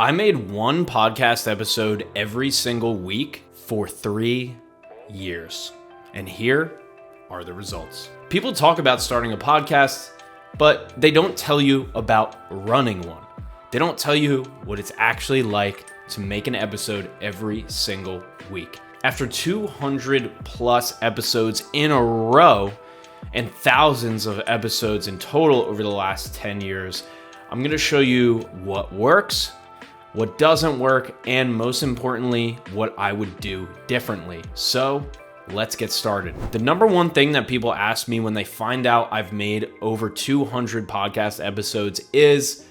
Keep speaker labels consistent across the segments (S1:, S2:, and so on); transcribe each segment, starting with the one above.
S1: I made one podcast episode every single week for 3 years. And here are the results. People talk about starting a podcast, but they don't tell you about running one. They don't tell you what it's actually like to make an episode every single week. After 200 plus episodes in a row and thousands of episodes in total over the last 10 years, I'm going to show you what works, what doesn't work, and most importantly, what I would do differently. So let's get started. The number one thing that people ask me when they find out I've made over 200 podcast episodes is,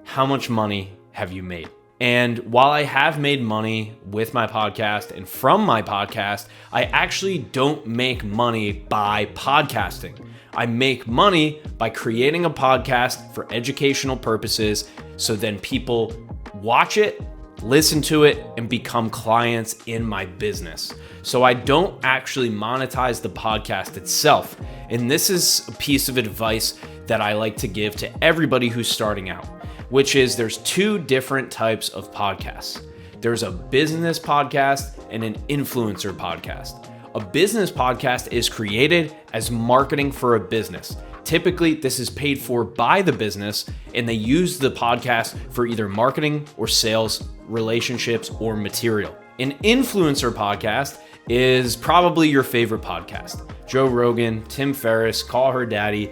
S1: how much money have you made? And while I have made money with my podcast and from my podcast, I actually don't make money by podcasting. I make money by creating a podcast for educational purposes, so then people watch it, listen to it, and become clients in my business. So I don't actually monetize the podcast itself. And this is a piece of advice that I like to give to everybody who's starting out, which is there's two different types of podcasts. There's a business podcast and an influencer podcast. A business podcast is created as marketing for a business. Typically, this is paid for by the business, and they use the podcast for either marketing or sales, relationships, or material. An influencer podcast is probably your favorite podcast. Joe Rogan, Tim Ferriss, Call Her Daddy,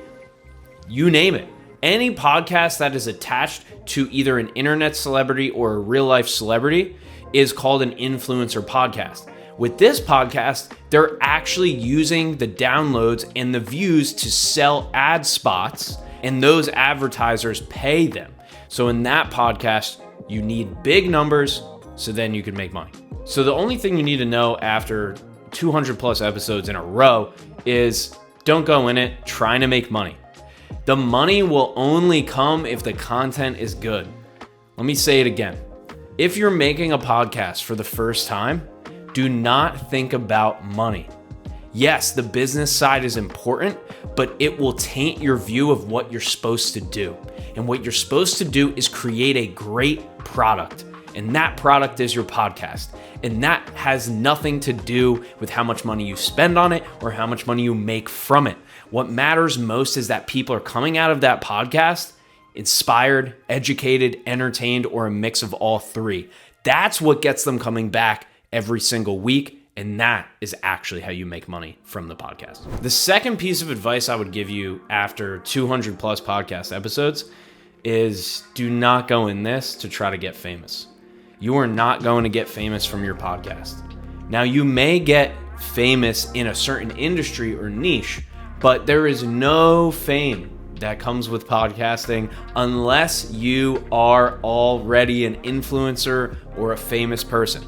S1: you name it. Any podcast that is attached to either an internet celebrity or a real life celebrity is called an influencer podcast. With this podcast, they're actually using the downloads and the views to sell ad spots, and those advertisers pay them. So in that podcast, you need big numbers so then you can make money. So the only thing you need to know after 200 plus episodes in a row is don't go in it trying to make money. The money will only come if the content is good. Let me say it again. If you're making a podcast for the first time, do not think about money. Yes, the business side is important, but it will taint your view of what you're supposed to do. And what you're supposed to do is create a great product. And that product is your podcast. And that has nothing to do with how much money you spend on it or how much money you make from it. What matters most is that people are coming out of that podcast inspired, educated, entertained, or a mix of all three. That's what gets them coming back every single week, and that is actually how you make money from the podcast. The second piece of advice I would give you after 200 plus podcast episodes is do not go in this to try to get famous. You are not going to get famous from your podcast. Now, you may get famous in a certain industry or niche, but there is no fame that comes with podcasting unless you are already an influencer or a famous person.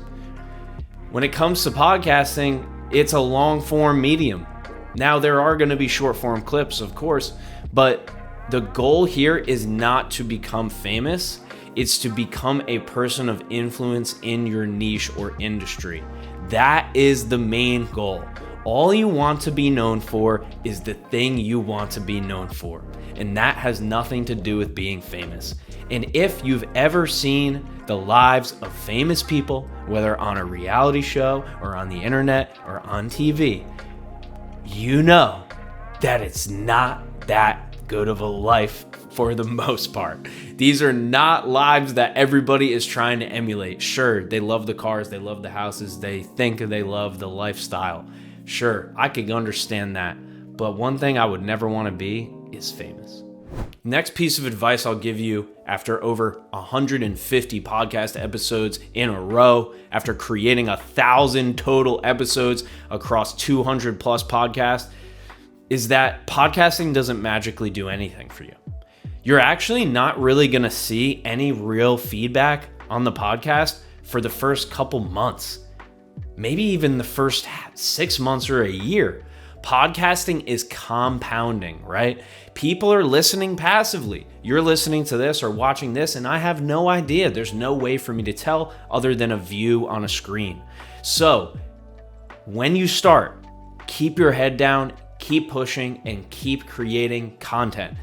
S1: When it comes to podcasting, it's a long form medium. Now, there are going to be short form clips, of course, but the goal here is not to become famous. It's to become a person of influence in your niche or industry. That is the main goal. All you want to be known for is the thing you want to be known for. And that has nothing to do with being famous. And if you've ever seen the lives of famous people, whether on a reality show or on the internet or on TV, you know that it's not that good of a life for the most part. These are not lives that everybody is trying to emulate. Sure, they love the cars, they love the houses, they think they love the lifestyle. Sure, I could understand that. But one thing I would never want to be is famous. Next piece of advice I'll give you after over 150 podcast episodes in a row, after creating 1,000 total episodes across 200 plus podcasts, is that podcasting doesn't magically do anything for you. You're actually not really going to see any real feedback on the podcast for the first couple months, maybe even the first 6 months or a year. Podcasting is compounding, right? People are listening passively. You're listening to this or watching this, and I have no idea. There's no way for me to tell other than a view on a screen. So when you start, keep your head down, keep pushing, and keep creating content.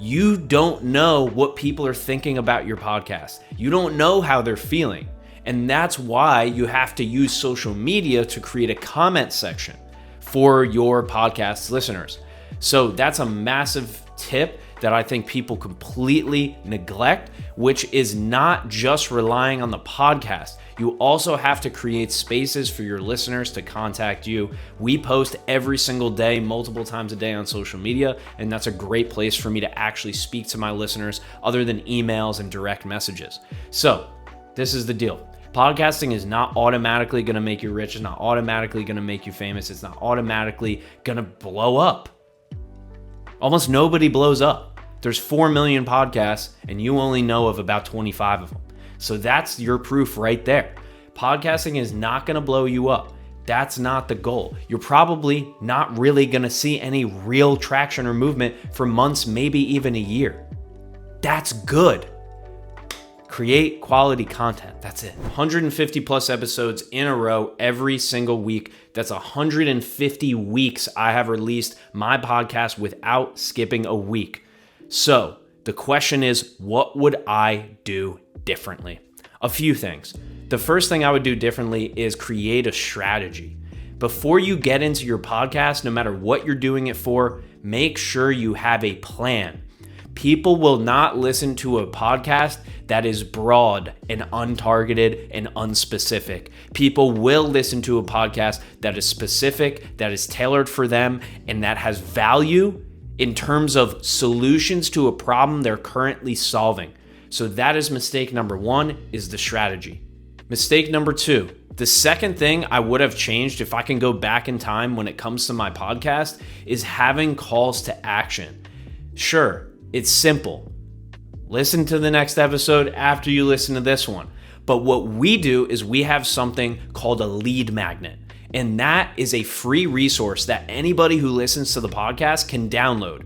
S1: You don't know what people are thinking about your podcast. You don't know how they're feeling. And that's why you have to use social media to create a comment section for your podcast listeners. So that's a massive tip that I think people completely neglect, which is not just relying on the podcast. You also have to create spaces for your listeners to contact you. We post every single day, multiple times a day on social media, and that's a great place for me to actually speak to my listeners other than emails and direct messages. So this is the deal. Podcasting is not automatically going to make you rich. It's not automatically going to make you famous. It's not automatically going to blow up. Almost nobody blows up. There's 4 million podcasts and you only know of about 25 of them. So that's your proof right there. Podcasting is not going to blow you up. That's not the goal. You're probably not really going to see any real traction or movement for months, maybe even a year. That's good. Create quality content. That's it. 150 plus episodes in a row every single week. That's 150 weeks I have released my podcast without skipping a week. So the question is, what would I do differently? A few things. The first thing I would do differently is create a strategy. Before you get into your podcast, no matter what you're doing it for, make sure you have a plan. People will not listen to a podcast that is broad and untargeted and unspecific. People will listen to a podcast that is specific, that is tailored for them, and that has value in terms of solutions to a problem they're currently solving. So that is mistake number one, is the strategy. Mistake number two, the second thing I would have changed if I can go back in time when it comes to my podcast is having calls to action. Sure, it's simple. Listen to the next episode after you listen to this one. But what we do is we have something called a lead magnet. And that is a free resource that anybody who listens to the podcast can download.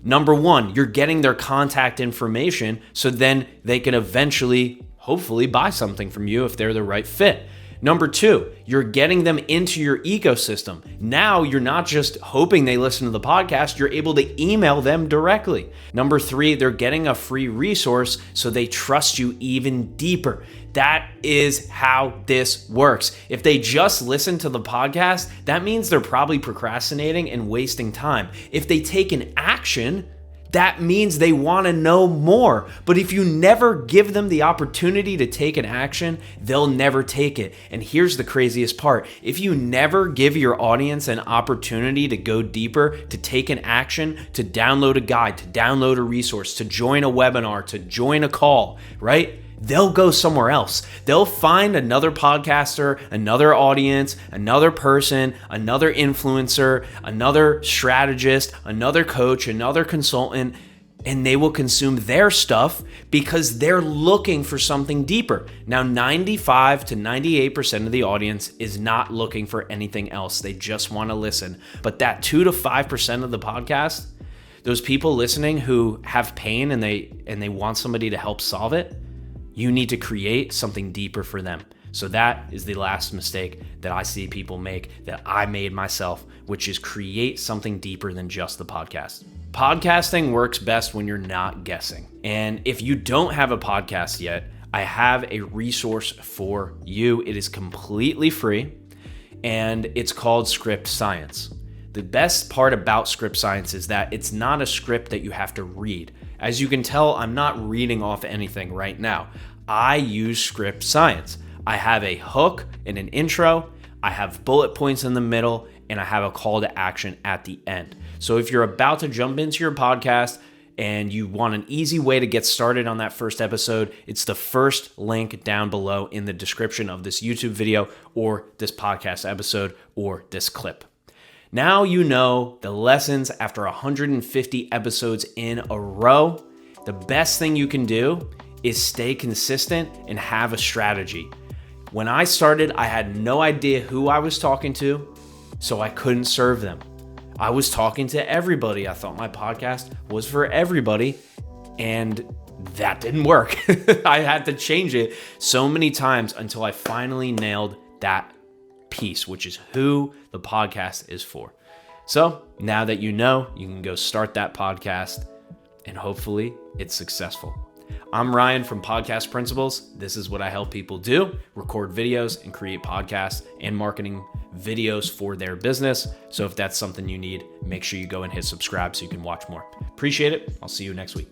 S1: Number one, you're getting their contact information so then they can eventually, hopefully, buy something from you if they're the right fit. Number two, you're getting them into your ecosystem. Now you're not just hoping they listen to the podcast, you're able to email them directly. Number three, they're getting a free resource so they trust you even deeper. That is how this works. If they just listen to the podcast, that means they're probably procrastinating and wasting time. If they take an action, that means they want to know more. But if you never give them the opportunity to take an action, they'll never take it. And here's the craziest part. If you never give your audience an opportunity to go deeper, to take an action, to download a guide, to download a resource, to join a webinar, to join a call, right? They'll go somewhere else. They'll find another podcaster, another audience, another person, another influencer, another strategist, another coach, another consultant, and they will consume their stuff because they're looking for something deeper. Now, 95 to 98% of the audience is not looking for anything else. They just want to listen. But that 2 to 5% of the podcast, those people listening who have pain and they want somebody to help solve it, you need to create something deeper for them. So that is the last mistake that I see people make, that I made myself, which is create something deeper than just the podcast. Podcasting works best when you're not guessing. And if you don't have a podcast yet, I have a resource for you. It is completely free and it's called Script Science. The best part about Script Science is that it's not a script that you have to read. As you can tell, I'm not reading off anything right now. I use Script Science. I have a hook and an intro, I have bullet points in the middle, and I have a call to action at the end. So if you're about to jump into your podcast and you want an easy way to get started on that first episode, it's the first link down below in the description of this YouTube video or this podcast episode or this clip. Now you know the lessons after 150 episodes in a row. The best thing you can do is stay consistent and have a strategy. When I started, I had no idea who I was talking to, so I couldn't serve them. I was talking to everybody. I thought my podcast was for everybody, and that didn't work. I had to change it so many times until I finally nailed that piece, which is who the podcast is for. So now that you know, you can go start that podcast and hopefully it's successful. I'm Ryan from Podcast Principles. This is what I help people do: record videos and create podcasts and marketing videos for their business. So if that's something you need, make sure you go and hit subscribe so you can watch more. Appreciate it. I'll see you next week.